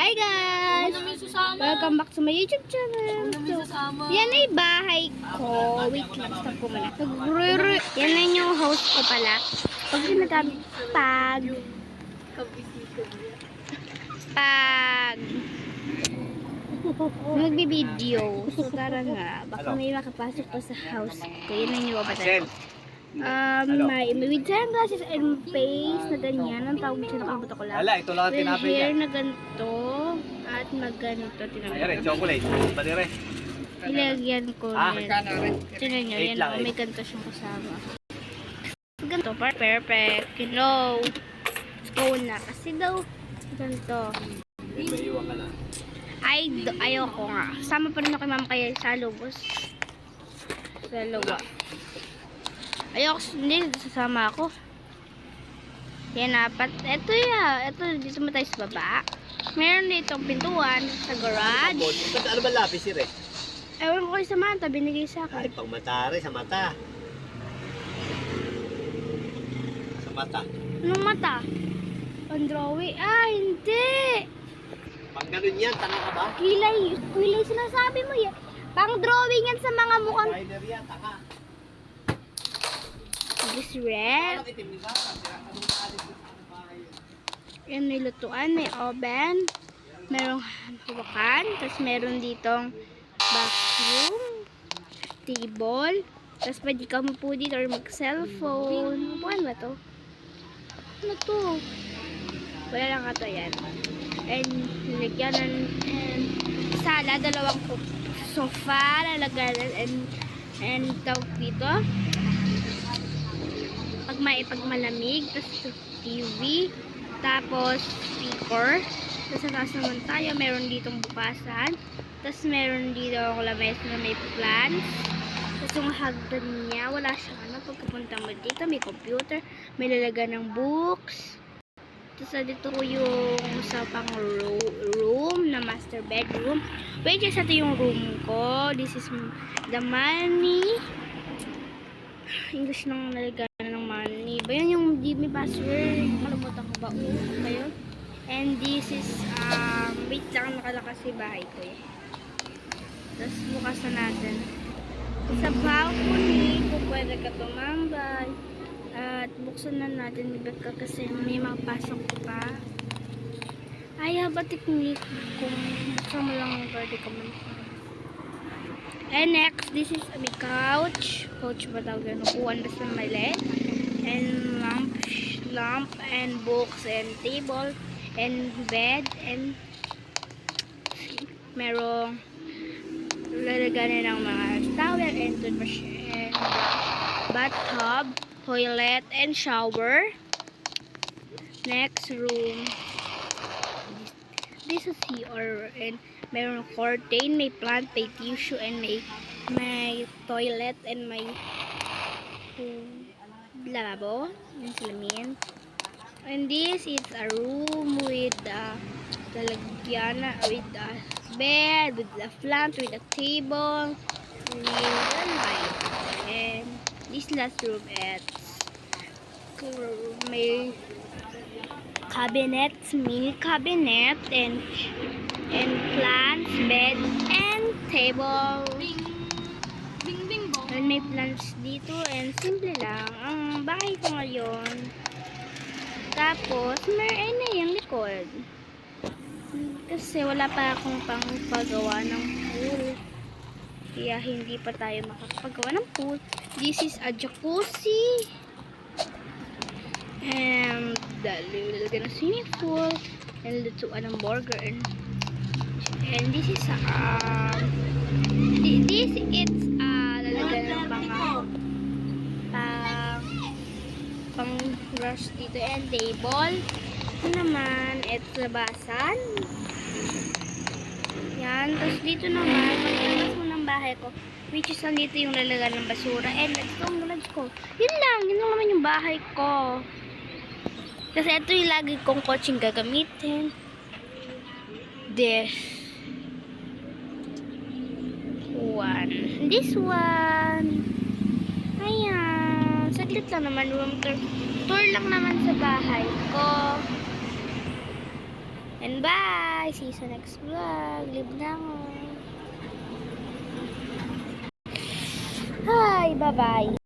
Hi guys! Welcome back to my YouTube channel. So, yan ay bahay ko. Wait lang, stop ko muna. Yan na yung host ko pala. Pag magbibideo. So tara nga. Baka may makapasok pa sa house ko. Yan na yung kapatid ko. May with sunglasses and face na ganyan. Ang tawag siya, nakalimutan ko lang. Wala, ito lang ang With tinapay hair niya. na ganito. At magganito. Ayan, chocolate. Badire. Ilagyan ko rin. Tinan nyo, Eight yan lang, o. May ganito siyang kasama. Ganito, perfect. You know. Let's go na. Kasi daw, ganito. May iwan ka na. Ayoko nga. Sama pa rin ako kay mama kaya sa lubos. Sa luwa. Ayoko, hindi, sasama ako. Yan, apat. Ito ya. Ito, dito mo tayo sa baba. Meron dito pintuan sa garage. Ano ba lapis sir eh? Ewan ko kayo sa mata, binigay sa Ay, akin. pang matari sa mata. Sa mata. Anong mata? Pandrawing? Ah, hindi. Pang ganun yan, tanong ka ba? Kilay sinasabi mo yan. Pang drawing yan sa mga mukhang. Rider yan, taka. This red. Parang itim nila. Anong maalis na sa bahay yun? Yan, may lutuan, may oven. Merong hawakan. Tapos meron ditong bathroom. Table. Tapos pwede ka po dito or mag-cellphone. Buwan ba to? Ano to? Wala lang ka to yan. And lagyan ng sala, dalawang sofa, lalaganan and tawag dito. Pag malamig, tapos TV, tapos speaker. Tapos sa taas naman tayo, meron ditong bukasan. Tapos meron dito ang lamesa na may plants. Tapos yung hagdan niya, wala siyang ano. Pagkapunta mo dito, may computer, may lalagan ng books. Tapos dito ko yung sa pang room na master bedroom. Wait, yes, ito yung room ko. This is the money. English nang nalagyan ng money. Ba yun yung DB password? Malamutan ko ba? Kayo? And this is, wait lang, nakalakas si bahay ko eh. Tapos bukas na natin. Sa balcony, kung pwede ka tumambay. At buksan na natin bigat ka kasi may mapasok pa. I have a technique kung buksan mo lang yung pwede ka man. And next, this is a big couch. Couch ba tawag yan? Upuan basta maliit. And lamp and books and table and bed and merong lalaganan ng mga towel and toothbrush and bathtub, toilet and shower. Next room, this is CR and meron curtain, may plant, may tissue and may toilet and may lavabo and salamin. And this is a room with lalagyan with a bed, with a plant, with a table, with a light. And this last room may cabinets, mini cabinet and plants, bed and table. And may plants dito and simple lang ang bahay ko ngayon. Tapos may na yung likod. Kasi wala pa akong pangpagawa ng pool. Kaya hindi pa tayo makakapagawa ng pool. This is a jacuzzi. And lalagyan ng swimming pool. And lutuan ng burger. And this is lalagyan ng pang brush dito and table. Ito naman, ito labasan. Yan. Tapos dito naman, paglalabas mo ng bahay ko, which is dito yung lalagyan ng basura. And let's go. Yun lang naman yung bahay ko. Kasi ito yung lagi kong coaching gagamitin. This one. Ayan. Saglit lang naman, room tour lang naman sa bahay ko. And bye! See you sa next vlog. Live na ako. Hi! Bye-bye!